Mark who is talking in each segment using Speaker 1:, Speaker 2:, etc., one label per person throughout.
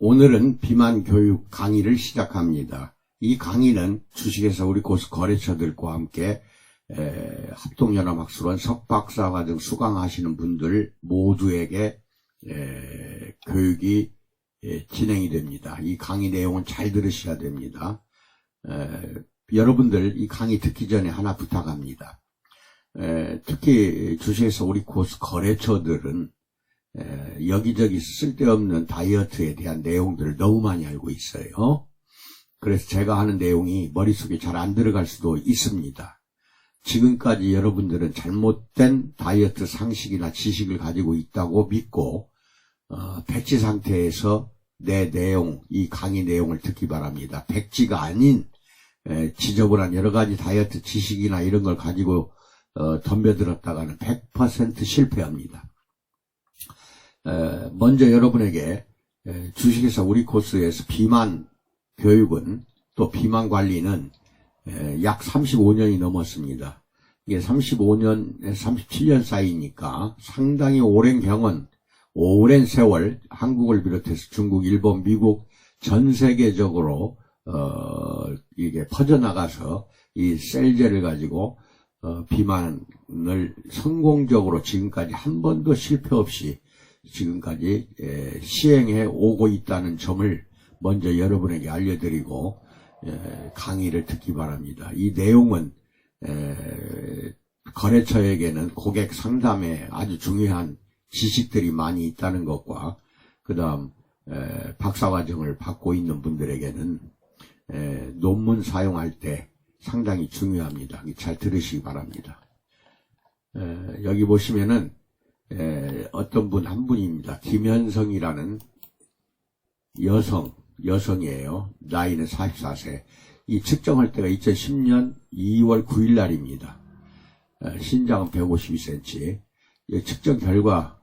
Speaker 1: 오늘은 비만 교육 강의를 시작합니다. 이 강의는 주식회사 우리 고수 거래처들과 함께 합동연합학술원 석박사과정 수강하시는 분들 모두에게 교육이 진행이 됩니다. 이 강의 내용은 잘 들으셔야 됩니다. 여러분들 이 강의 듣기 전에 하나 부탁합니다. 특히 주식회사 우리 고수 거래처들은 여기저기 쓸데없는 다이어트에 대한 내용들을 너무 많이 알고 있어요. 그래서 제가 하는 내용이 머릿속에 잘 안 들어갈 수도 있습니다. 지금까지 여러분들은 잘못된 다이어트 상식이나 지식을 가지고 있다고 믿고 백지 상태에서 내 내용, 이 강의 내용을 듣기 바랍니다. 백지가 아닌 지저분한 여러 가지 다이어트 지식이나 이런 걸 가지고 덤벼들었다가는 100% 실패합니다. 먼저 여러분에게 주식회사 우리 코스에서 비만 교육은 또 비만 관리는 약 35년이 넘었습니다. 이게 35년, 37년 사이니까 상당히 오랜 경험, 오랜 세월 한국을 비롯해서 중국, 일본, 미국 전 세계적으로 이게 퍼져나가서 이 셀제를 가지고 비만을 성공적으로 지금까지 한 번도 실패 없이 지금까지 시행해 오고 있다는 점을 먼저 여러분에게 알려드리고 강의를 듣기 바랍니다. 이 내용은 거래처에게는 고객 상담에 아주 중요한 지식들이 많이 있다는 것과 그 다음 박사과정을 받고 있는 분들에게는 논문 사용할 때 상당히 중요합니다. 잘 들으시기 바랍니다. 여기 보시면은 어떤 분 한 분입니다. 김현성이라는 여성이에요. 나이는 44세. 이 측정할 때가 2010년 2월 9일 날입니다. 신장은 152cm. 측정 결과,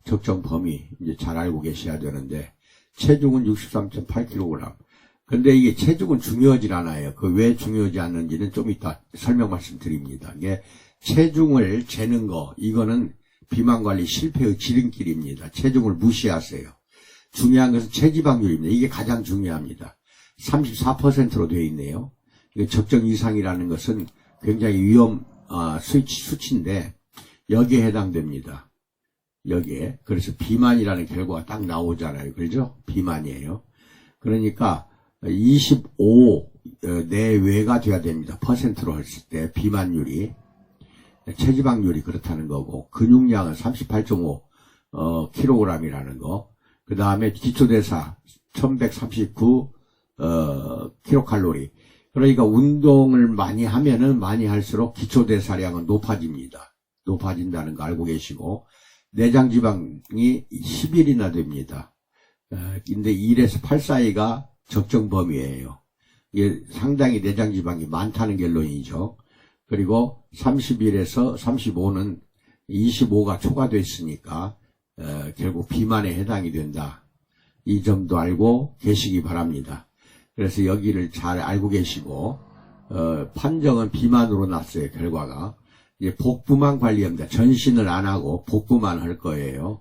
Speaker 1: 적정 범위 이제 잘 알고 계셔야 되는데 체중은 63.8kg. 근데 이게 체중은 중요하지 않아요. 그 왜 중요하지 않는지는 좀 이따 설명 말씀드립니다. 이게 체중을 재는 거, 이거는 비만관리 실패의 지름길입니다. 체중을 무시하세요. 중요한 것은 체지방률입니다. 이게 가장 중요합니다. 34%로 되어 있네요. 적정 이상이라는 것은 굉장히 위험 수치인데 여기에 해당됩니다. 여기에. 그래서 비만이라는 결과가 딱 나오잖아요. 그렇죠? 비만이에요. 그러니까 25 내외가 돼야 됩니다. 퍼센트로 했을 때 비만율이. 체지방률이 그렇다는 거고, 근육량은 38.5 kg이라는 거, 그 다음에 기초대사 1139 kcal. 그러니까 운동을 많이 하면은 많이 할수록 기초대사량은 높아집니다. 높아진다는 거 알고 계시고, 내장지방이 10일이나 됩니다. 근데 1에서 8 사이가 적정 범위예요. 이게 상당히 내장지방이 많다는 결론이죠. 그리고 31에서 35는 25가 초과됐으니까 결국 비만에 해당이 된다. 이 점도 알고 계시기 바랍니다. 그래서 여기를 잘 알고 계시고 판정은 비만으로 났어요. 결과가. 이제 복부만 관리합니다. 전신을 안 하고 복부만 할 거예요.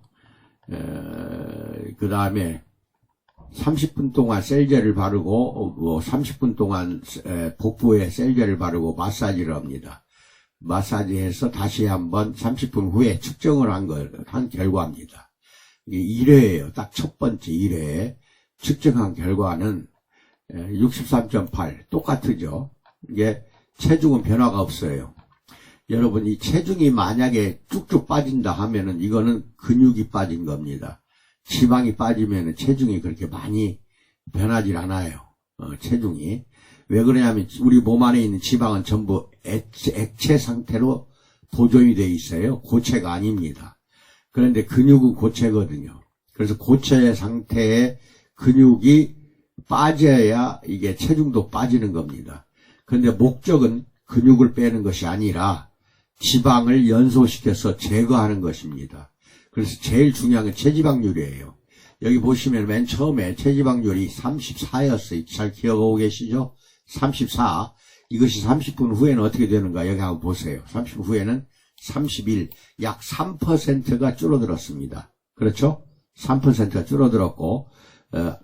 Speaker 1: 그 다음에 30분 동안 셀제를 바르고 30분 동안 복부에 셀제를 바르고 마사지를 합니다. 마사지해서 다시 한번 30분 후에 측정을 한 결과입니다. 이게 1회예요. 딱 첫 번째 1회에 측정한 결과는 63.8 똑같죠. 이게 체중은 변화가 없어요. 여러분 이 체중이 만약에 쭉쭉 빠진다 하면은 이거는 근육이 빠진 겁니다. 지방이 빠지면 체중이 그렇게 많이 변하질 않아요. 체중이. 왜 그러냐면 우리 몸 안에 있는 지방은 전부 액체 상태로 보존이 되어 있어요. 고체가 아닙니다. 그런데 근육은 고체거든요. 그래서 고체 상태의 근육이 빠져야 이게 체중도 빠지는 겁니다. 그런데 목적은 근육을 빼는 것이 아니라 지방을 연소시켜서 제거하는 것입니다. 그래서 제일 중요한 건 체지방률이에요. 여기 보시면 맨 처음에 체지방률이 34였어요. 잘 기억하고 계시죠? 34. 이것이 30분 후에는 어떻게 되는가? 여기 한번 보세요. 30분 후에는 31, 약 3%가 줄어들었습니다. 그렇죠? 3%가 줄어들었고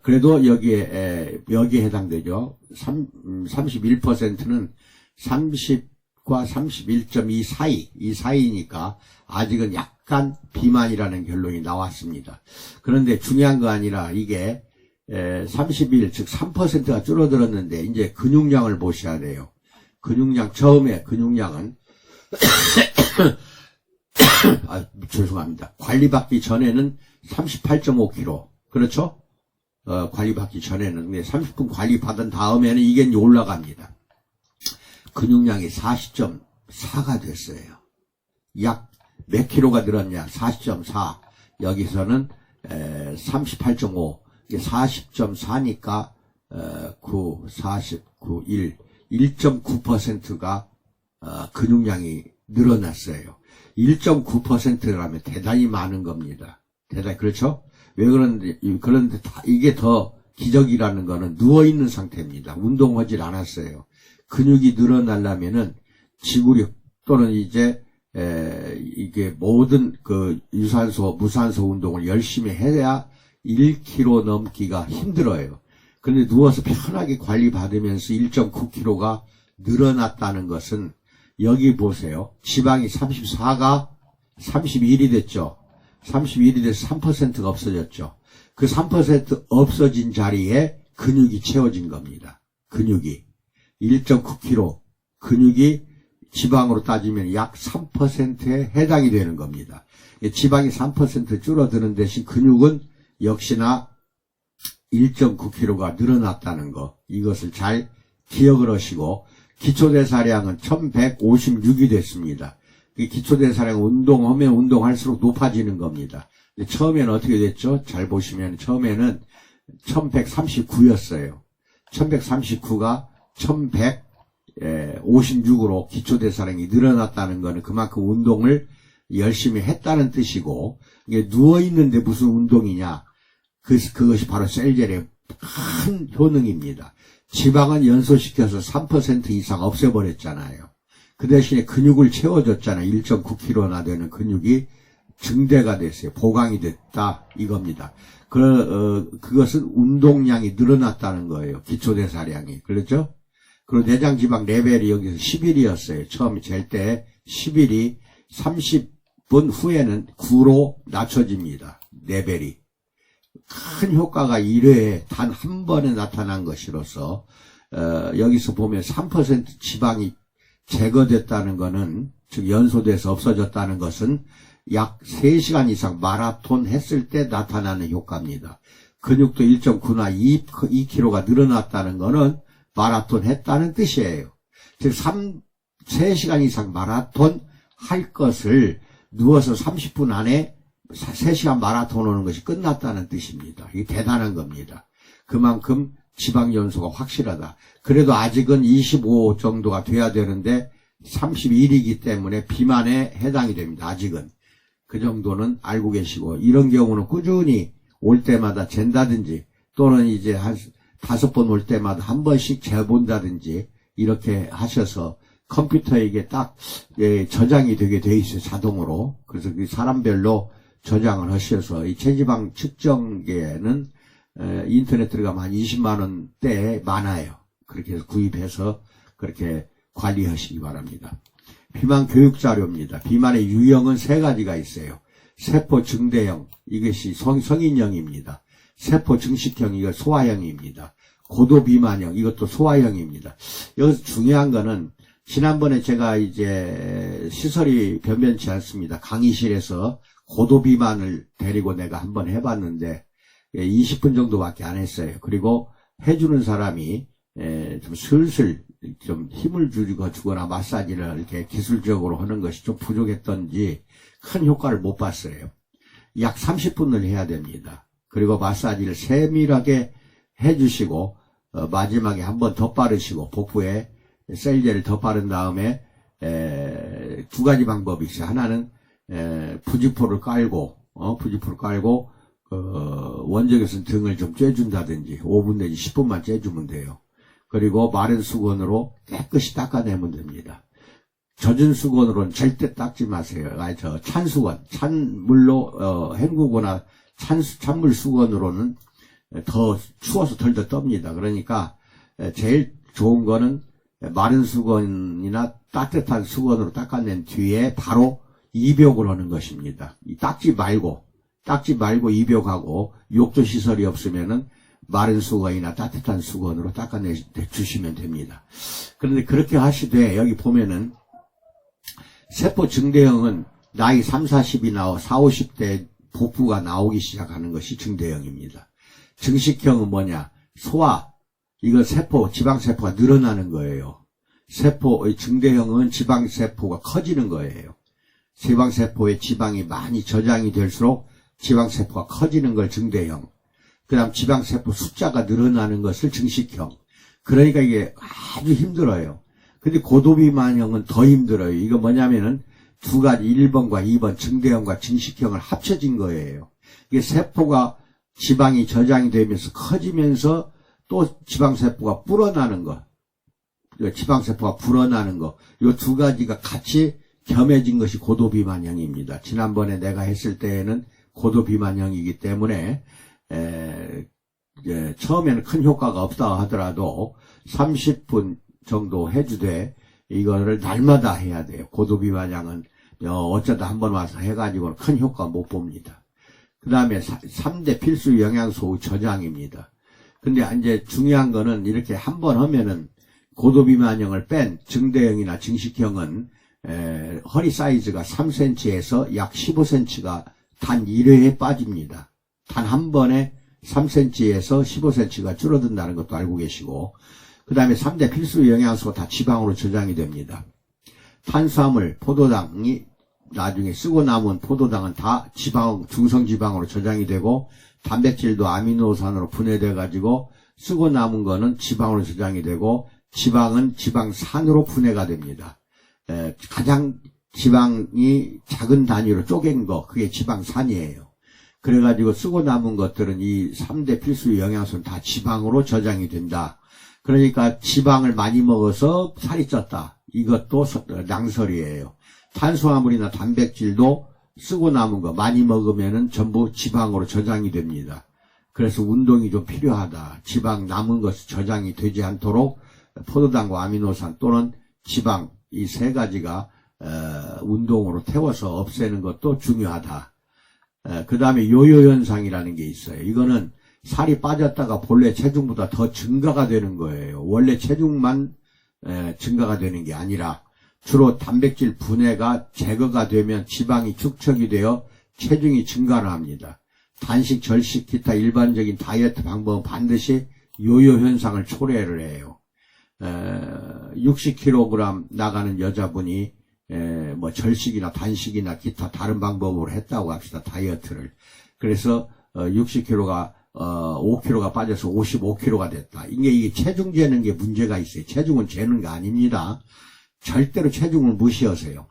Speaker 1: 그래도 여기에 해당되죠. 31%는 30과 31.2 사이, 이 사이니까 아직은 약간 비만이라는 결론이 나왔습니다. 그런데 중요한 거 아니라 이게 31, 즉 3%가 줄어들었는데 이제 근육량을 보셔야 돼요. 근육량, 처음에 근육량은 죄송합니다. 관리받기 전에는 38.5kg. 그렇죠? 관리받기 전에는. 근데 30분 관리받은 다음에는 이게 이제 올라갑니다. 근육량이 40.4가 됐어요. 약 몇 킬로가 늘었냐? 40.4. 여기서는 38.5. 40.4니까 9, 49, 1.9%가 근육량이 늘어났어요. 1.9%라면 대단히 많은 겁니다. 대단히, 그렇죠? 왜 그런데 이게 더 기적이라는 거는 누워있는 상태입니다. 운동하지 않았어요. 근육이 늘어나려면은 지구력 또는 이제 이게 모든 유산소, 무산소 운동을 열심히 해야 1kg 넘기가 힘들어요. 그런데 누워서 편하게 관리받으면서 1.9kg가 늘어났다는 것은 여기 보세요. 지방이 34가 31이 됐죠. 31이 돼서 3%가 없어졌죠. 그 3% 없어진 자리에 근육이 채워진 겁니다. 근육이 1.9kg 근육이 지방으로 따지면 약 3%에 해당이 되는 겁니다. 지방이 3% 줄어드는 대신 근육은 역시나 1.9kg가 늘어났다는 거, 이것을 잘 기억을 하시고, 기초대사량은 1156이 됐습니다. 기초대사량 운동하면 운동할수록 높아지는 겁니다. 처음에는 어떻게 됐죠? 잘 보시면 처음에는 1139였어요. 1139가 1156으로 기초대사량이 늘어났다는 것은 그만큼 운동을 열심히 했다는 뜻이고, 이게 누워있는데 무슨 운동이냐? 그것이 바로 셀젤의 큰 효능입니다. 지방은 연소시켜서 3% 이상 없애버렸잖아요. 그 대신에 근육을 채워줬잖아요. 1.9kg나 되는 근육이 증대가 됐어요. 보강이 됐다 이겁니다. 그것은 운동량이 늘어났다는 거예요. 기초대사량이. 그렇죠? 그리고 내장지방 레벨이 여기서 11이었어요. 처음에 잴 때 11이 30분 후에는 9로 낮춰집니다. 레벨이. 큰 효과가 1회에 단 한 번에 나타난 것이로서 여기서 보면 3% 지방이 제거됐다는 것은, 즉 연소돼서 없어졌다는 것은 약 3시간 이상 마라톤 했을 때 나타나는 효과입니다. 근육도 1.9나 2kg가 늘어났다는 것은 마라톤 했다는 뜻이에요. 즉 3시간 이상 마라톤 할 것을 누워서 30분 안에 3시간 마라톤 오는 것이 끝났다는 뜻입니다. 이게 대단한 겁니다. 그만큼 지방 연소가 확실하다. 그래도 아직은 25 정도가 돼야 되는데 31이기 때문에 비만에 해당이 됩니다. 아직은. 그 정도는 알고 계시고, 이런 경우는 꾸준히 올 때마다 잰다든지 또는 이제 한 5번 올 때마다 한 번씩 재본다든지 이렇게 하셔서 컴퓨터에 이게 딱 저장이 되게 돼 있어요. 자동으로. 그래서 그 사람별로 저장을 하셔서 이 체지방 측정기에는 인터넷 들어가면 한 20만 원대 많아요. 그렇게 해서 구입해서 그렇게 관리하시기 바랍니다. 비만 교육 자료입니다. 비만의 유형은 3가지가 있어요. 세포 증대형, 이것이 성인형입니다. 세포 증식형, 이거 소아형입니다. 고도 비만형, 이것도 소아형입니다. 여기서 중요한 거는 지난번에 제가 이제 시설이 변변치 않습니다. 강의실에서 고도 비만을 데리고 내가 한번 해봤는데 20분 정도밖에 안 했어요. 그리고 해주는 사람이 좀 슬슬 좀 힘을 주거나 마사지를 이렇게 기술적으로 하는 것이 좀 부족했던지 큰 효과를 못 봤어요. 약 30분을 해야 됩니다. 그리고 마사지를 세밀하게 해주시고 마지막에 한 번 더 바르시고 복부에 셀젤을 더 바른 다음에 2가지 방법이 있어요. 하나는 부지포를 깔고 원적에서는 등을 좀 쬐준다든지 5분 내지 10분만 쬐주면 돼요. 그리고 마른 수건으로 깨끗이 닦아내면 됩니다. 젖은 수건으로는 절대 닦지 마세요. 찬 수건, 찬물로 헹구거나 찬물 수건으로는 더 추워서 덜더 떱니다. 그러니까 제일 좋은 거는 마른 수건이나 따뜻한 수건으로 닦아낸 뒤에 바로 입욕을 하는 것입니다. 닦지 말고 입욕하고 욕조 시설이 없으면은 마른 수건이나 따뜻한 수건으로 닦아내 주시면 됩니다. 그런데 그렇게 하시되 여기 보면은 세포 증대형은 나이 3, 40이나 40, 50대 복부가 나오기 시작하는 것이 증대형입니다. 증식형은 뭐냐? 소화, 이거 세포, 지방세포가 늘어나는 거예요. 증대형은 지방세포가 커지는 거예요. 지방세포에 지방이 많이 저장이 될수록 지방세포가 커지는 걸 증대형. 그 다음 지방세포 숫자가 늘어나는 것을 증식형. 그러니까 이게 아주 힘들어요. 근데 고도비만형은 더 힘들어요. 이거 뭐냐면은 두 가지 1번과 2번 증대형과 증식형을 합쳐진 거예요. 이게 세포가 지방이 저장이 되면서 커지면서 또 지방세포가 불어나는 거. 지방세포가 불어나는 거. 이 두 가지가 같이 겸해진 것이 고도비만형입니다. 지난번에 내가 했을 때에는 고도비만형이기 때문에 처음에는 큰 효과가 없다 하더라도 30분 정도 해주되 이거를 날마다 해야 돼요. 고도비만형은 어쩌다 한번 와서 해가지고는 큰 효과 못 봅니다. 그 다음에 3대 필수 영양소 저장입니다. 근데 이제 중요한 거는 이렇게 한번 하면은 고도비만형을 뺀 증대형이나 증식형은 허리 사이즈가 3cm에서 약 15cm가 단 1회에 빠집니다. 단 한 번에 3cm에서 15cm가 줄어든다는 것도 알고 계시고, 그 다음에 3대 필수 영양소가 다 지방으로 저장이 됩니다. 탄수화물, 포도당이 나중에 쓰고 남은 포도당은 다 중성지방으로 저장이 되고, 단백질도 아미노산으로 분해돼 가지고 쓰고 남은 거는 지방으로 저장이 되고, 지방은 지방산으로 분해가 됩니다. 가장 지방이 작은 단위로 쪼갠 거, 그게 지방산이에요. 그래가지고 쓰고 남은 것들은 이 3대 필수 영양소는 다 지방으로 저장이 된다. 그러니까 지방을 많이 먹어서 살이 쪘다. 이것도 낭설이에요. 탄수화물이나 단백질도 쓰고 남은 거 많이 먹으면은 전부 지방으로 저장이 됩니다. 그래서 운동이 좀 필요하다. 지방 남은 것이 저장이 되지 않도록 포도당과 아미노산 또는 지방 이 세 가지가 운동으로 태워서 없애는 것도 중요하다. 그 다음에 요요 현상이라는 게 있어요. 이거는 살이 빠졌다가 본래 체중보다 더 증가가 되는 거예요. 원래 체중만 증가가 되는 게 아니라 주로 단백질 분해가 제거가 되면 지방이 축적이 되어 체중이 증가를 합니다. 단식, 절식, 기타 일반적인 다이어트 방법은 반드시 요요 현상을 초래를 해요. 60kg 나가는 여자분이 뭐 절식이나 단식이나 기타 다른 방법으로 했다고 합시다. 다이어트를. 그래서 60kg가 5kg가 빠져서 55kg가 됐다. 이게 체중 재는 게 문제가 있어요. 체중은 재는 게 아닙니다. 절대로 체중을 무시하세요.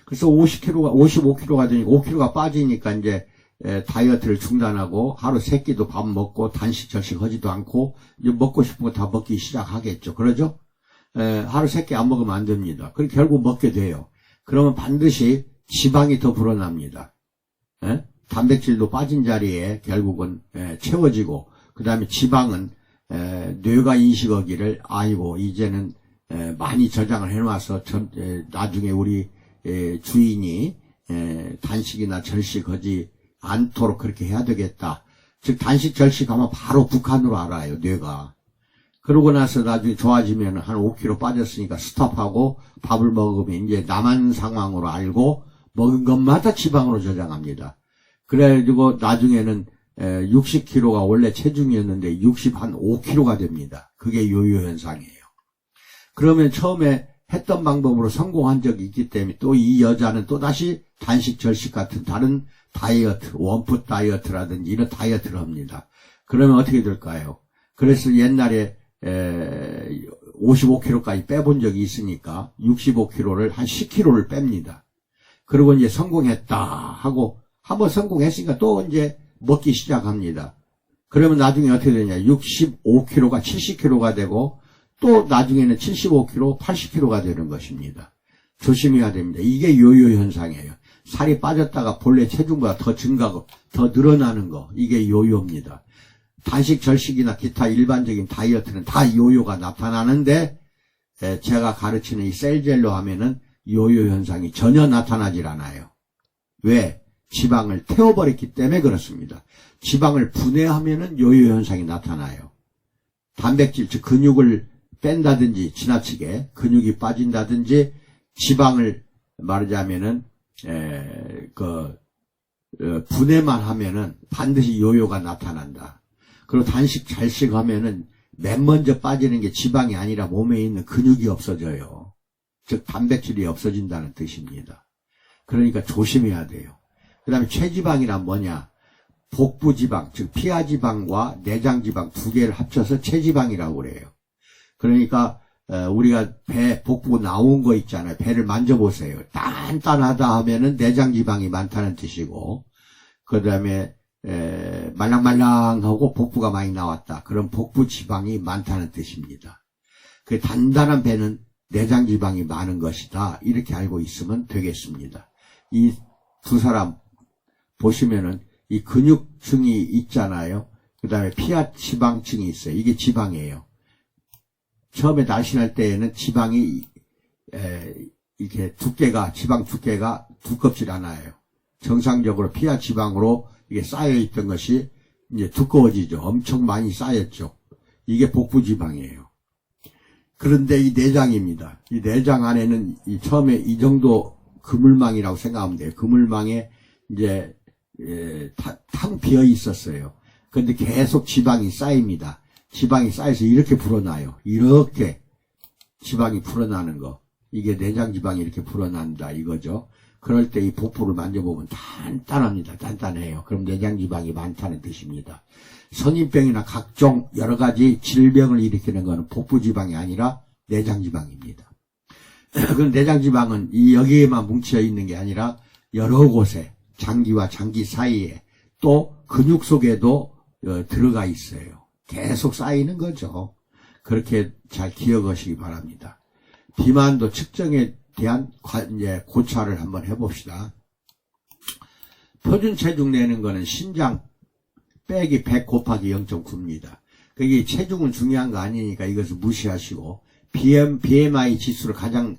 Speaker 1: 그래서 55kg가 되니까 5kg가 빠지니까 이제 다이어트를 중단하고 하루 3끼도 밥 먹고 단식 절식 하지도 않고 이제 먹고 싶은 거 다 먹기 시작하겠죠. 그러죠? 하루 3끼 안 먹으면 안 됩니다. 그럼 결국 먹게 돼요. 그러면 반드시 지방이 더 불어납니다. 단백질도 빠진 자리에 결국은 채워지고, 그 다음에 지방은 뇌가 인식하기를 아이고 이제는 많이 저장을 해놔서 나중에 우리 주인이 단식이나 절식하지 않도록 그렇게 해야 되겠다. 즉 단식 절식하면 바로 북한으로 알아요. 뇌가. 그러고 나서 나중에 좋아지면 한 5kg 빠졌으니까 스톱하고 밥을 먹으면 이제 남한 상황으로 알고 먹은 것마다 지방으로 저장합니다. 그래가지고 나중에는 60kg가 원래 체중이었는데 65kg가 됩니다. 그게 요요 현상이에요. 그러면 처음에 했던 방법으로 성공한 적이 있기 때문에 또 이 여자는 또다시 단식 절식 같은 다른 다이어트, 원푸드 다이어트라든지 이런 다이어트를 합니다. 그러면 어떻게 될까요? 그래서 옛날에 55kg까지 빼본 적이 있으니까 65kg를 한 10kg를 뺍니다. 그리고 이제 성공했다 하고 한번 성공했으니까 또 이제 먹기 시작합니다. 그러면 나중에 어떻게 되냐? 65kg가 70kg가 되고 또 나중에는 75kg, 80kg가 되는 것입니다. 조심해야 됩니다. 이게 요요 현상이에요. 살이 빠졌다가 본래 체중보다 더 증가하고 더 늘어나는 거, 이게 요요입니다. 단식, 절식이나 기타 일반적인 다이어트는 다 요요가 나타나는데 제가 가르치는 이 셀젤로 하면은 요요 현상이 전혀 나타나질 않아요. 왜? 지방을 태워버렸기 때문에 그렇습니다. 지방을 분해하면은 요요 현상이 나타나요. 단백질, 즉 근육을 뺀다든지 지나치게 근육이 빠진다든지 지방을 말하자면은 분해만 하면은 반드시 요요가 나타난다. 그리고 단식, 잘식 하면은 맨 먼저 빠지는 게 지방이 아니라 몸에 있는 근육이 없어져요. 즉 단백질이 없어진다는 뜻입니다. 그러니까 조심해야 돼요. 그 다음에 체지방이란 뭐냐? 복부지방, 즉 피하지방과 내장지방 두 개를 합쳐서 체지방이라고 그래요. 그러니까 우리가 배, 복부 나온 거 있잖아요. 배를 만져보세요. 단단하다 하면은 내장지방이 많다는 뜻이고, 그 다음에 말랑말랑하고 복부가 많이 나왔다. 그럼 복부지방이 많다는 뜻입니다. 그 단단한 배는 내장지방이 많은 것이다. 이렇게 알고 있으면 되겠습니다. 이 두 사람 보시면은 이 근육층이 있잖아요. 그 다음에 피하지방층이 있어요. 이게 지방이에요. 처음에 날씬할 때에는 지방이 이렇게 지방 두께가 두껍질 않아요. 정상적으로 피하지방으로 이게 쌓여있던 것이 이제 두꺼워지죠. 엄청 많이 쌓였죠. 이게 복부지방이에요. 그런데 이 내장입니다. 이 내장 안에는 처음에 이 정도 그물망이라고 생각하면 돼요. 그물망에 이제 탕 비어 있었어요. 그런데 계속 지방이 쌓입니다. 지방이 쌓여서 이렇게 불어나요. 이렇게 지방이 불어나는 거. 이게 내장지방이 이렇게 불어난다 이거죠. 그럴 때 이 복부를 만져보면 단단합니다. 단단해요. 그럼 내장지방이 많다는 뜻입니다. 성인병이나 각종 여러 가지 질병을 일으키는 것은 복부지방이 아니라 내장지방입니다. 그럼 내장지방은 여기에만 뭉쳐 있는 게 아니라 여러 곳에 장기와 장기 사이에 또 근육 속에도 들어가 있어요. 계속 쌓이는 거죠. 그렇게 잘 기억하시기 바랍니다. 비만도 측정에 대한 고찰을 한번 해봅시다. 표준 체중 내는 거는 신장 빼기 100 곱하기 0.9입니다. 그게 체중은 중요한 거 아니니까 이것을 무시하시고 BMI 지수를 가장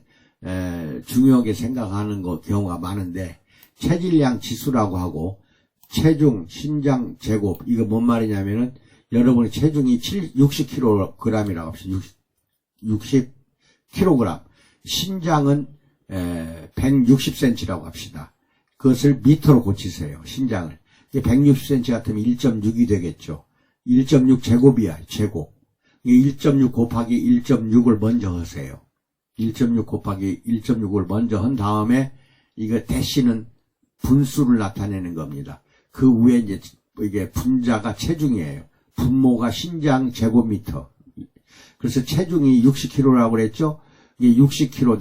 Speaker 1: 중요하게 생각하는 경우가 많은데 체질량 지수라고 하고 체중, 신장, 제곱 이거 뭔 말이냐면은 여러분의 체중이 60kg이라고 합시다. 60kg. 신장은 160cm라고 합시다. 그것을 미터로 고치세요. 신장을. 160cm 같으면 1.6이 되겠죠. 1.6 제곱이야. 제곱. 1.6 곱하기 1.6을 먼저 하세요. 1.6 곱하기 1.6을 먼저 한 다음에 이거 대시는 분수를 나타내는 겁니다. 그 위에 이제 이게 분자가 체중이에요. 분모가 신장 제곱미터. 그래서 체중이 60kg라고 그랬죠? 이게 60kg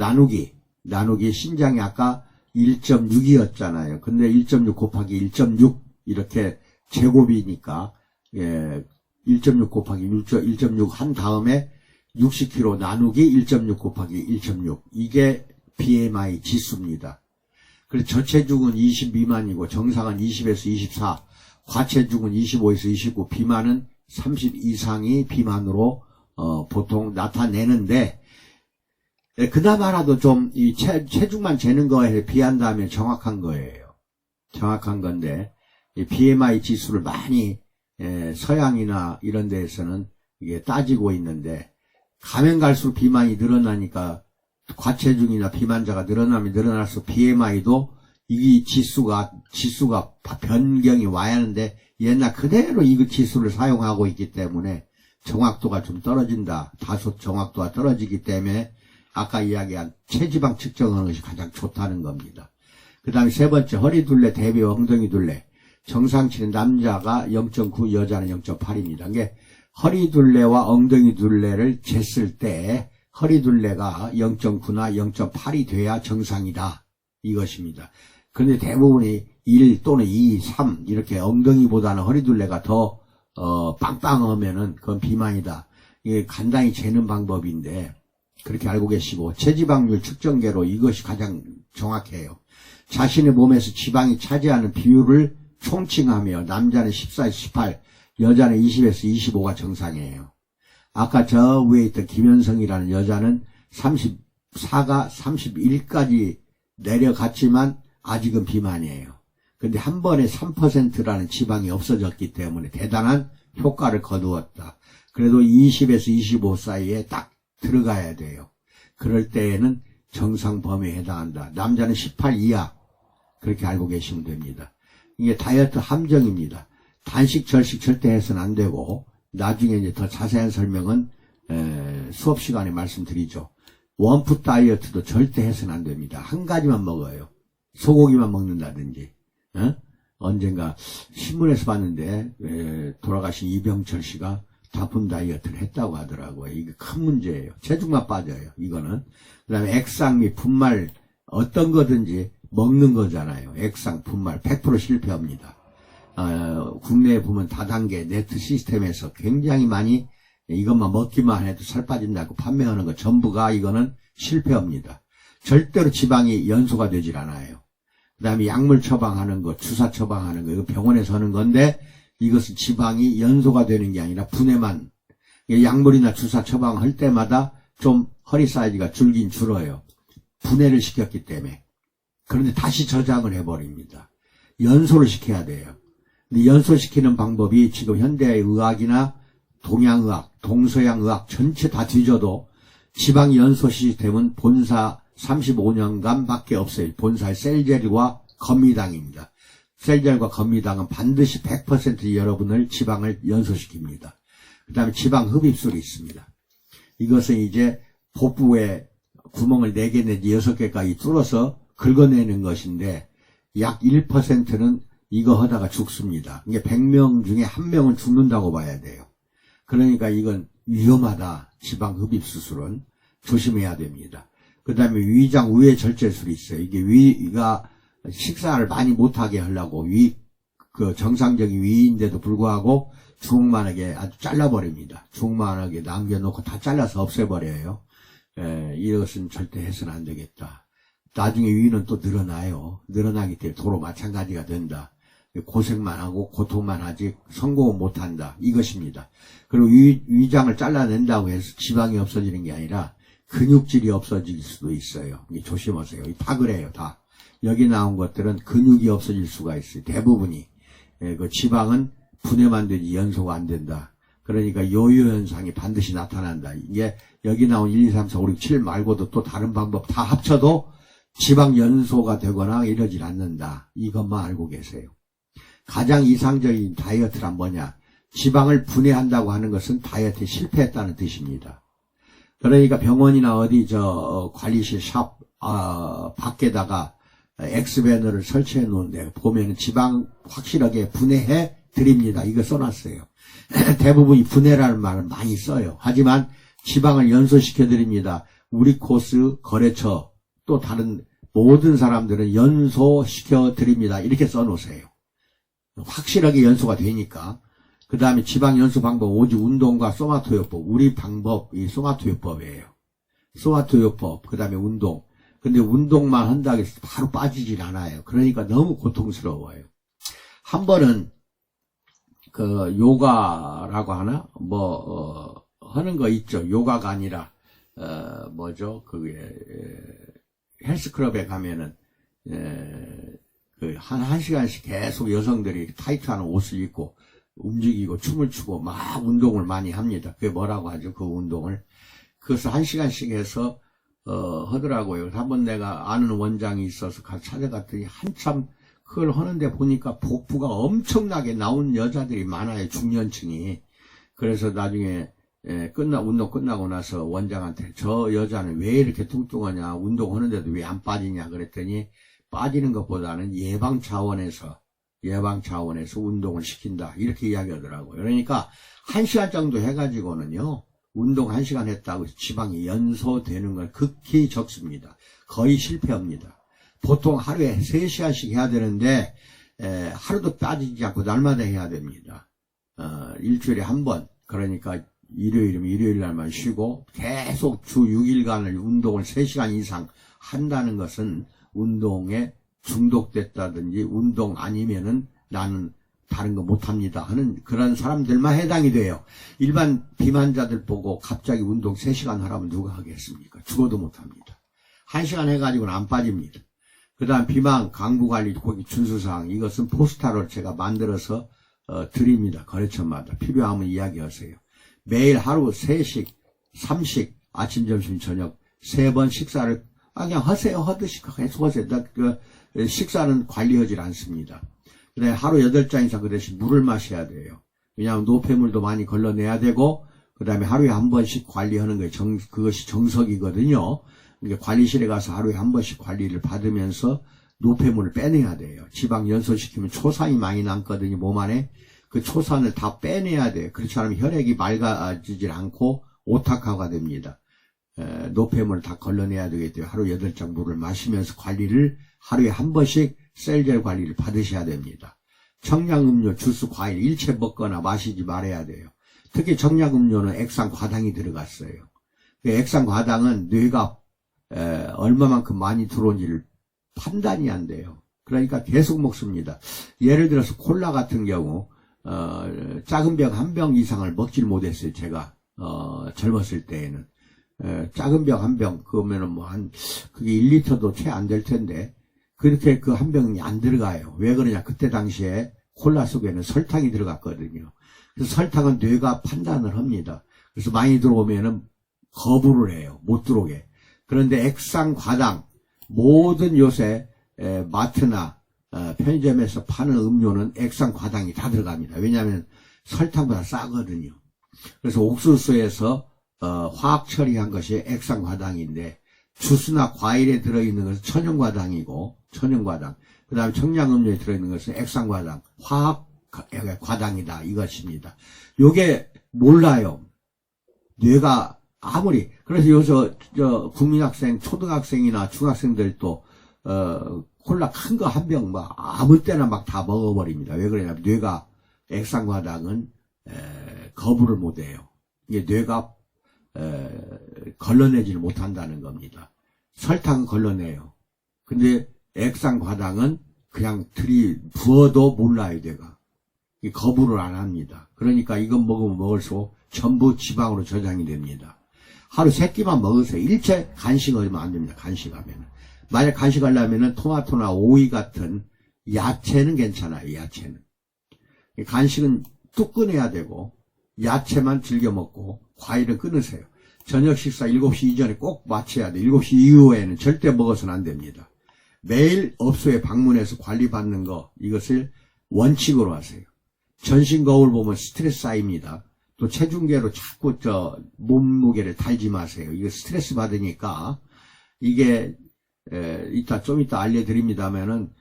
Speaker 1: 나누기 신장이 아까 1.6이었잖아요. 근데 1.6 곱하기 1.6 이렇게 제곱이니까 1.6 곱하기 1.6 한 다음에 60kg 나누기 1.6 곱하기 1.6 이게 BMI 지수입니다. 그래서 저체중은 20 미만이고 정상은 20에서 24, 과체중은 25에서 29, 비만은 30 이상이 비만으로 보통 나타내는데 그나마라도 좀 이 체중만 재는 거에 비한다면 정확한 거예요. 정확한 건데 이 BMI 지수를 많이 서양이나 이런 데에서는 이게 따지고 있는데 가면 갈수록 비만이 늘어나니까 과체중이나 비만자가 늘어나면 늘어날수록 BMI도 이 지수가 변경이 와야 하는데 옛날 그대로 이 지수를 사용하고 있기 때문에 정확도가 좀 떨어진다. 다소 정확도가 떨어지기 때문에 아까 이야기한 체지방 측정하는 것이 가장 좋다는 겁니다. 그 다음에 세 번째 허리둘레 대비 엉덩이둘레. 정상치는 남자가 0.9 여자는 0.8입니다. 이게 허리둘레와 엉덩이둘레를 쟀을 때 허리둘레가 0.9나 0.8이 돼야 정상이다. 이것입니다. 그런데 대부분이 1 또는 2, 3 이렇게 엉덩이보다는 허리둘레가 더 빵빵하면은 그건 비만이다. 이게 간단히 재는 방법인데 그렇게 알고 계시고 체지방률 측정계로 이것이 가장 정확해요. 자신의 몸에서 지방이 차지하는 비율을 총칭하며 남자는 14에서 18, 여자는 20에서 25가 정상이에요. 아까 저 위에 있던 김현성이라는 여자는 34가 31까지 내려갔지만 아직은 비만이에요. 근데 한 번에 3%라는 지방이 없어졌기 때문에 대단한 효과를 거두었다. 그래도 20에서 25 사이에 딱 들어가야 돼요. 그럴 때에는 정상 범위에 해당한다. 남자는 18 이하 그렇게 알고 계시면 됩니다. 이게 다이어트 함정입니다. 단식 절식 절대 해서는 안 되고 나중에 이제 더 자세한 설명은 수업 시간에 말씀드리죠. 원푸드 다이어트도 절대 해서는 안 됩니다. 한 가지만 먹어요. 소고기만 먹는다든지. 언젠가 신문에서 봤는데 돌아가신 이병철 씨가 다품 다이어트를 했다고 하더라고요. 이게 큰 문제예요. 체중만 빠져요. 이거는. 그 다음에 액상 및 분말 어떤 거든지 먹는 거잖아요. 액상, 분말 100% 실패합니다. 국내에 보면 다단계 네트 시스템에서 굉장히 많이 이것만 먹기만 해도 살 빠진다고 판매하는 거 전부가 이거는 실패합니다. 절대로 지방이 연소가 되질 않아요. 그 다음에 약물 처방하는 거, 주사 처방하는 거, 이거 병원에서 하는 건데 이것은 지방이 연소가 되는 게 아니라 분해만, 약물이나 주사 처방할 때마다 좀 허리 사이즈가 줄긴 줄어요. 분해를 시켰기 때문에. 그런데 다시 저장을 해버립니다. 연소를 시켜야 돼요. 근데 연소시키는 방법이 지금 현대의 의학이나 동양의학, 동서양의학 전체 다 뒤져도 지방 연소 시스템은 본사 35년간 밖에 없어요. 본사의 셀젤과 건미당입니다. 셀젤과 건미당은 반드시 100% 여러분을 지방을 연소시킵니다. 그 다음에 지방 흡입술이 있습니다. 이것은 이제 복부에 구멍을 4개 내지 6개까지 뚫어서 긁어내는 것인데 약 1%는 이거 하다가 죽습니다. 이게 100명 중에 1명은 죽는다고 봐야 돼요. 그러니까 이건 위험하다. 지방 흡입 수술은 조심해야 됩니다. 그 다음에 위장 우회 절제술이 있어요. 이게 위가 식사를 많이 못하게 하려고 정상적인 위인데도 불구하고 주먹만하게 아주 잘라버립니다. 주먹만하게 남겨놓고 다 잘라서 없애버려요. 이것은 절대 해서는 안 되겠다. 나중에 위는 또 늘어나요. 늘어나기 때문에 도로 마찬가지가 된다. 고생만 하고 고통만 하지 성공은 못한다. 이것입니다. 그리고 위장을 잘라낸다고 해서 지방이 없어지는 게 아니라 근육질이 없어질 수도 있어요. 조심하세요. 다 그래요. 다. 여기 나온 것들은 근육이 없어질 수가 있어요. 대부분이. 그 지방은 분해만 되지 연소가 안 된다. 그러니까 요요 현상이 반드시 나타난다. 이게 여기 나온 1, 2, 3, 4, 5, 6, 7 말고도 또 다른 방법 다 합쳐도 지방 연소가 되거나 이러질 않는다. 이것만 알고 계세요. 가장 이상적인 다이어트란 뭐냐? 지방을 분해한다고 하는 것은 다이어트에 실패했다는 뜻입니다. 그러니까 병원이나 어디 관리실 샵 밖에다가 엑스밴더를 설치해 놓은데 보면은 지방 확실하게 분해해 드립니다. 이거 써놨어요. 대부분이 분해라는 말을 많이 써요. 하지만 지방을 연소시켜 드립니다. 우리 코스 거래처 또 다른 모든 사람들은 연소시켜 드립니다. 이렇게 써놓으세요. 확실하게 연소가 되니까. 그 다음에 지방 연소 방법 오직 운동과 소마토요법. 우리 방법이 소마토요법이에요. 소마토요법. 그 다음에 운동. 근데 운동만 한다고 해서 바로 빠지질 않아요. 그러니까 너무 고통스러워요. 한 번은 요가라고 하나? 하는 거 있죠. 요가가 아니라 그게 헬스클럽에 가면은 한 시간씩 계속 여성들이 타이트한 옷을 입고 움직이고 춤을 추고 막 운동을 많이 합니다. 그게 뭐라고 하죠? 그 운동을. 그것을 1시간씩 해서 하더라고요. 한번 내가 아는 원장이 있어서 가서 찾아갔더니 한참 그걸 하는데 보니까 복부가 엄청나게 나온 여자들이 많아요. 중년층이. 그래서 나중에 운동 끝나고 나서 원장한테 저 여자는 왜 이렇게 뚱뚱하냐, 운동하는데도 왜 안 빠지냐 그랬더니 빠지는 것보다는 예방 차원에서 운동을 시킨다 이렇게 이야기하더라고요. 그러니까 1시간 정도 해가지고는요 운동 1시간 했다고 지방이 연소되는 건 극히 적습니다. 거의 실패합니다. 보통 하루에 3시간씩 해야 되는데 하루도 빠지지 않고 날마다 해야 됩니다. 일주일에 한 번. 그러니까 일요일이면 일요일 날만 쉬고 계속 주 6일간을 운동을 3시간 이상 한다는 것은 운동에 중독됐다든지 운동 아니면은 나는 다른 거 못합니다 하는 그런 사람들만 해당이 돼요. 일반 비만자들 보고 갑자기 운동 3시간 하라면 누가 하겠습니까? 죽어도 못합니다. 1시간 해가지고는 안 빠집니다. 그 다음 비만 강구관리 거기 준수사항 이것은 포스터로 제가 만들어서 드립니다. 거래처마다 필요하면 이야기하세요. 매일 하루 3식 3식 아침 점심 저녁 3번 식사를 그냥 하세요. 하듯이 계속 하세요. 식사는 관리하지 않습니다. 근데 하루 8잔 이상 그 대신 물을 마셔야 돼요. 왜냐하면 노폐물도 많이 걸러내야 되고 그 다음에 하루에 한 번씩 관리하는 거예요. 그것이 정석이거든요. 그러니까 관리실에 가서 하루에 한 번씩 관리를 받으면서 노폐물을 빼내야 돼요. 지방 연소시키면 초산이 많이 남거든요. 몸 안에. 그 초산을 다 빼내야 돼요. 그렇지 않으면 혈액이 맑아지질 않고 오타카가 됩니다. 노폐물을 다 걸러내야 되기 때문에 하루 8잔 물을 마시면서 관리를 하루에 한 번씩 셀젤 관리를 받으셔야 됩니다. 청량음료, 주스, 과일 일체 먹거나 마시지 말아야 돼요. 특히 청량음료는 액상과당이 들어갔어요. 그 액상과당은 뇌가 얼마만큼 많이 들어온지를 판단이 안 돼요. 그러니까 계속 먹습니다. 예를 들어서 콜라 같은 경우 작은 병 한 병 이상을 먹질 못했어요. 제가 젊었을 때에는 작은 병 한 병 그러면은 뭐 그게 1리터도 채 안 될 텐데 그렇게 그 한 병이 안 들어가요. 왜 그러냐? 그때 당시에 콜라 속에는 설탕이 들어갔거든요. 그래서 설탕은 뇌가 판단을 합니다. 그래서 많이 들어오면은 거부를 해요. 못 들어오게. 그런데 액상과당 모든 요새 마트나 편의점에서 파는 음료는 액상과당이 다 들어갑니다. 왜냐하면 설탕보다 싸거든요. 그래서 옥수수에서 화학 처리한 것이 액상과당인데 주스나 과일에 들어있는 것은 천연과당이고 천연과당 그 다음에 청량음료에 들어있는 것은 액상과당 화학 과당이다 이것입니다. 요게 몰라요. 뇌가 아무리 그래서 요새 국민학생 초등학생이나 중학생들도 콜라 큰 거 한 병 막 아무 때나 막 다 먹어버립니다. 왜 그러냐면 뇌가 액상과당은 거부를 못해요. 이게 뇌가 걸러내지를 못한다는 겁니다. 설탕은 걸러내요. 근데 액상과당은 그냥 부어도 몰라요. 뇌가 거부를 안 합니다. 그러니까 이건 먹으면 먹을수록 전부 지방으로 저장이 됩니다. 하루 3끼만 먹으세요. 일체 간식하면 안 됩니다. 간식하면은. 만약 간식하려면은 토마토나 오이 같은 야채는 괜찮아요. 야채는. 간식은 뚝 끊어야 되고 야채만 즐겨 먹고 과일은 끊으세요. 저녁 식사 7시 이전에 꼭 마쳐야 돼요. 7시 이후에는 절대 먹어서는 안 됩니다. 매일 업소에 방문해서 관리받는 거 이것을 원칙으로 하세요. 전신 거울 보면 스트레스 쌓입니다. 또 체중계로 자꾸 몸무게를 달지 마세요. 이거 스트레스 받으니까 이게 좀 이따 알려드립니다면은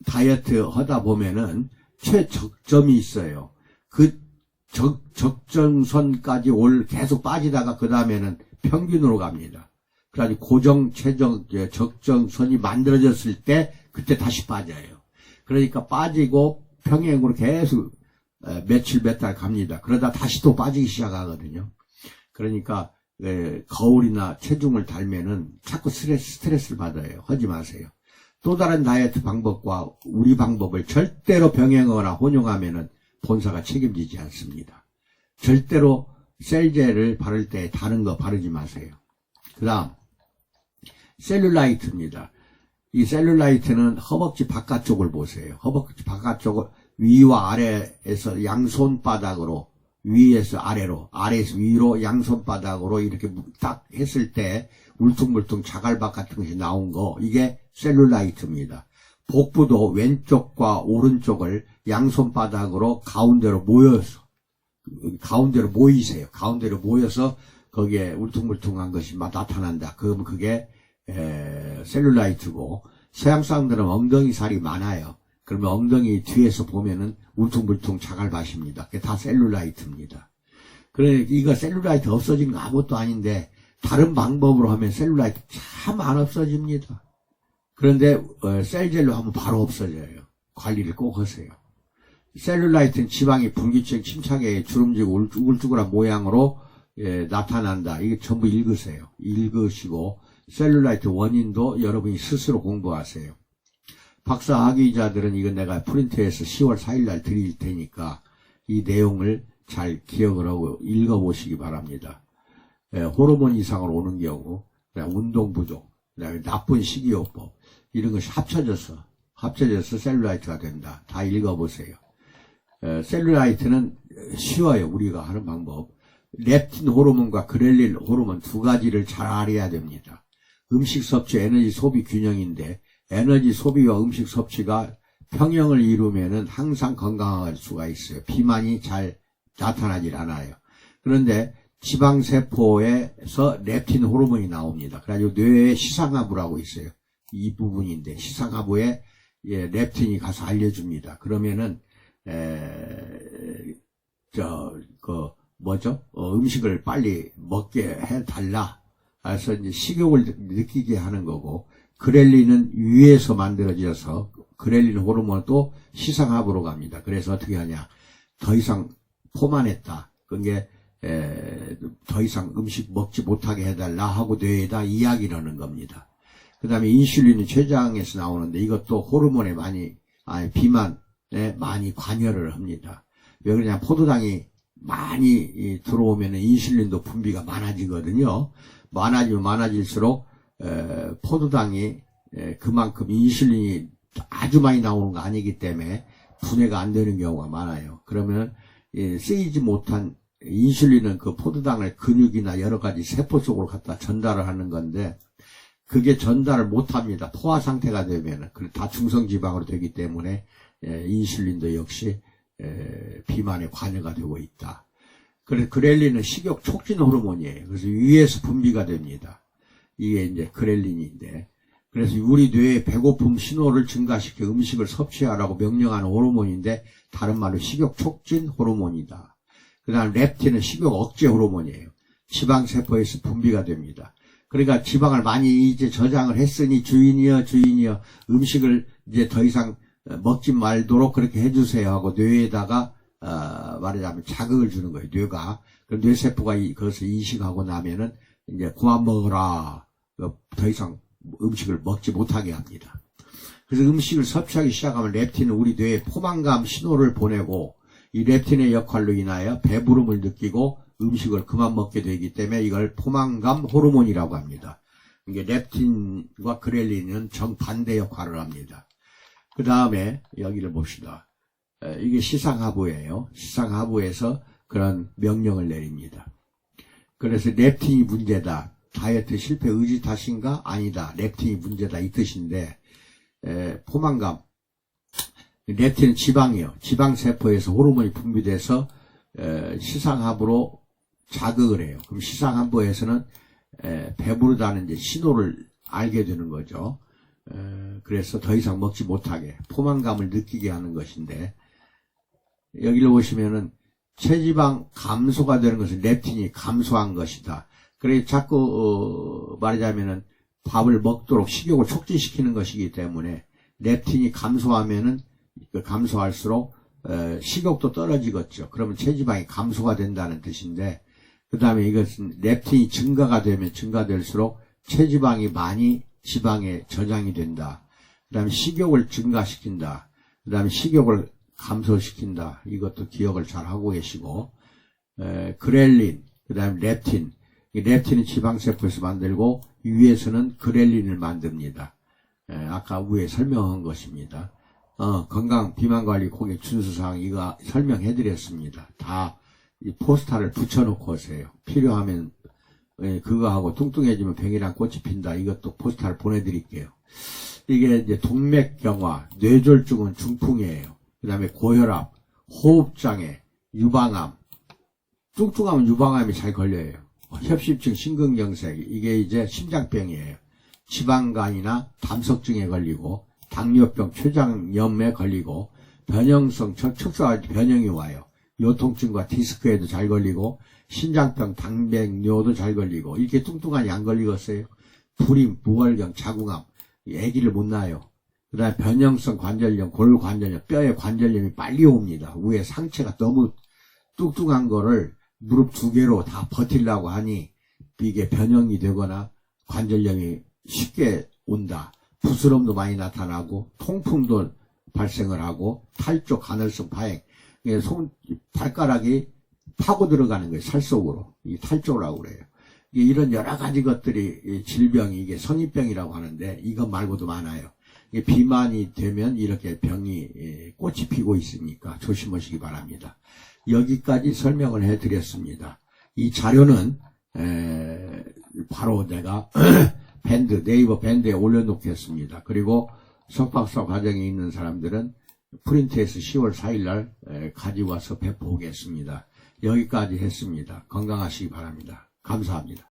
Speaker 1: 다이어트 하다 보면은 최적점이 있어요. 그 적정선까지 계속 빠지다가 그 다음에는 평균으로 갑니다. 그래가지고 적정선이 만들어졌을 때 그때 다시 빠져요. 그러니까 빠지고 평행으로 계속 며칠 몇 달 갑니다. 그러다 다시 또 빠지기 시작하거든요. 그러니까 거울이나 체중을 달면은 자꾸 스트레스를 받아요. 하지 마세요. 또 다른 다이어트 방법과 우리 방법을 절대로 병행하거나 혼용하면은 본사가 책임지지 않습니다. 절대로 셀젤을 바를 때 다른 거 바르지 마세요. 그 다음 셀룰라이트입니다. 이 셀룰라이트는 허벅지 바깥쪽을 보세요. 허벅지 바깥쪽을 위와 아래에서 양손바닥으로 위에서 아래로 아래에서 위로 양손바닥으로 이렇게 딱 했을 때 울퉁불퉁 자갈박 같은 것이 나온 거 이게 셀룰라이트입니다. 복부도 왼쪽과 오른쪽을 양손바닥으로 가운데로 모이세요. 가운데로 모여서 거기에 울퉁불퉁한 것이 막 나타난다. 그러면 그게 셀룰라이트고 서양 사람들은 엉덩이 살이 많아요. 그러면 엉덩이 뒤에서 보면은 울퉁불퉁 자갈밭입니다. 그게 다 셀룰라이트입니다. 그러니까 이거 셀룰라이트 없어진 거 아무것도 아닌데 다른 방법으로 하면 셀룰라이트 참 안 없어집니다. 그런데 셀젤로 하면 바로 없어져요. 관리를 꼭 하세요. 셀룰라이트는 지방이 분기층 침착에 주름지고 우글쭈글한 모양으로 나타난다. 이게 전부 읽으세요. 읽으시고 셀룰라이트 원인도 여러분이 스스로 공부하세요. 박사학위자들은 이건 내가 프린트해서 10월 4일 날 드릴 테니까 이 내용을 잘 기억을 하고 읽어보시기 바랍니다. 호르몬 이상으로 오는 경우, 운동 부족, 그다음에 나쁜 식이요법, 이런 것이 합쳐져서 셀룰라이트가 된다. 다 읽어보세요. 셀룰라이트는 쉬워요. 우리가 하는 방법. 렙틴 호르몬과 그렐린 호르몬 두 가지를 잘 알아야 됩니다. 음식 섭취, 에너지 소비 균형인데 에너지 소비와 음식 섭취가 평형을 이루면은 항상 건강할 수가 있어요. 비만이 잘 나타나질 않아요. 그런데 지방세포에서 렙틴 호르몬이 나옵니다. 그래가지고 뇌에 시상하부라고 있어요. 이 부분인데 시상하부에 렙틴이 가서 알려줍니다. 그러면은 음식을 빨리 먹게 해달라. 그래서 이제 식욕을 느끼게 하는 거고, 그렐린은 위에서 만들어져서 그렐린 호르몬도 시상하부로 갑니다. 그래서 어떻게 하냐. 더 이상 포만했다. 그게 더 이상 음식 먹지 못하게 해달라 하고 뇌에다 이야기를 하는 겁니다. 그 다음에 인슐린은 췌장에서 나오는데 이것도 호르몬에 비만에 많이 관여를 합니다. 왜 그러냐. 포도당이 많이 들어오면 인슐린도 분비가 많아지거든요. 많아지면 많아질수록 포도당이 그만큼 인슐린이 아주 많이 나오는 거 아니기 때문에 분해가 안 되는 경우가 많아요. 그러면 쓰이지 못한 인슐린은 그 포도당을 근육이나 여러 가지 세포 속으로 갖다 전달을 하는 건데 그게 전달을 못합니다. 포화 상태가 되면은 다 중성지방으로 되기 때문에 인슐린도 역시 비만에 관여가 되고 있다. 그래서 그렐린은 식욕 촉진 호르몬이에요. 그래서 위에서 분비가 됩니다. 이게 이제 그렐린인데, 그래서 우리 뇌의 배고픔 신호를 증가시켜 음식을 섭취하라고 명령하는 호르몬인데, 다른 말로 식욕 촉진 호르몬이다. 그 다음 렙틴은 식욕 억제 호르몬이에요. 지방세포에서 분비가 됩니다. 그러니까 지방을 많이 이제 저장을 했으니 주인이여 음식을 이제 더 이상 먹지 말도록 그렇게 해주세요 하고 뇌에다가 말하자면 자극을 주는 거예요. 뇌가. 그럼 뇌세포가 그것을 인식하고 나면은 이제 그만 먹어라. 더 이상 음식을 먹지 못하게 합니다. 그래서 음식을 섭취하기 시작하면 렙틴은 우리 뇌에 포만감 신호를 보내고 이 렙틴의 역할로 인하여 배부름을 느끼고 음식을 그만 먹게 되기 때문에 이걸 포만감 호르몬이라고 합니다. 이게 렙틴과 그렐린은 정반대 역할을 합니다. 그 다음에 여기를 봅시다. 이게 시상하부예요. 시상하부에서 그런 명령을 내립니다. 그래서 렙틴이 문제다. 다이어트 실패 의지 탓인가? 아니다. 렙틴이 문제다. 이 뜻인데 포만감. 렙틴은 지방이에요. 지방세포에서 호르몬이 분비돼서 시상하부로 자극을 해요. 그럼 시상하부에서는 배부르다는 이제 신호를 알게 되는 거죠. 그래서 더 이상 먹지 못하게 포만감을 느끼게 하는 것인데 여기를 보시면은 체지방 감소가 되는 것은 렙틴이 감소한 것이다. 그래서 자꾸 말하자면은 밥을 먹도록 식욕을 촉진시키는 것이기 때문에 렙틴이 감소하면은 감소할수록 식욕도 떨어지겠죠. 그러면 체지방이 감소가 된다는 뜻인데 그 다음에 이것은 렙틴이 증가가 되면 증가될수록 체지방이 많이 지방에 저장이 된다. 그 다음에 식욕을 증가시킨다. 그 다음에 식욕을 감소시킨다. 이것도 기억을 잘 하고 계시고 그렐린, 그 다음에 렙틴. 렙틴은 지방세포에서 만들고 위에서는 그렐린을 만듭니다. 아까 위에 설명한 것입니다. 건강 비만관리 공약 준수사항 이거 설명해 드렸습니다. 다 이 포스터를 붙여놓고 오세요. 필요하면 그거 하고 뚱뚱해지면 병이랑 꽃이 핀다. 이것도 포스터를 보내드릴게요. 이게 이제 동맥경화, 뇌졸중은 중풍이에요. 그 다음에 고혈압, 호흡장애, 유방암. 뚱뚱하면 유방암이 잘 걸려요. 협심증, 심근경색, 이게 이제 심장병이에요. 지방간이나 담석증에 걸리고, 당뇨병, 췌장염에 걸리고, 변형성 척추와 변형이 와요. 요통증과 디스크에도 잘 걸리고, 신장병, 당백뇨도 잘 걸리고, 이렇게 뚱뚱하니 안 걸리겠어요? 불임, 무월경, 자궁암, 아기를 못 낳아요. 그 다음에 변형성 관절염, 골관절염, 뼈에 관절염이 빨리 옵니다. 위에 상체가 너무 뚱뚱한 거를 무릎 두 개로 다 버틸라고 하니 이게 변형이 되거나 관절염이 쉽게 온다. 부스럼도 많이 나타나고 통풍도 발생을 하고 탈조, 간헐성 파행, 발가락이 파고 들어가는 거예요. 살 속으로. 이 탈조라고 그래요. 이런 여러 가지 것들이 질병이 이게 성인병이라고 하는데 이것 말고도 많아요. 비만이 되면 이렇게 병이 꽃이 피고 있으니까 조심하시기 바랍니다. 여기까지 설명을 해드렸습니다. 이 자료는 바로 내가 네이버 밴드에 올려놓겠습니다. 그리고 석박사 과정에 있는 사람들은 프린트해서 10월 4일날 가져와서 배포하겠습니다. 여기까지 했습니다. 건강하시기 바랍니다. 감사합니다.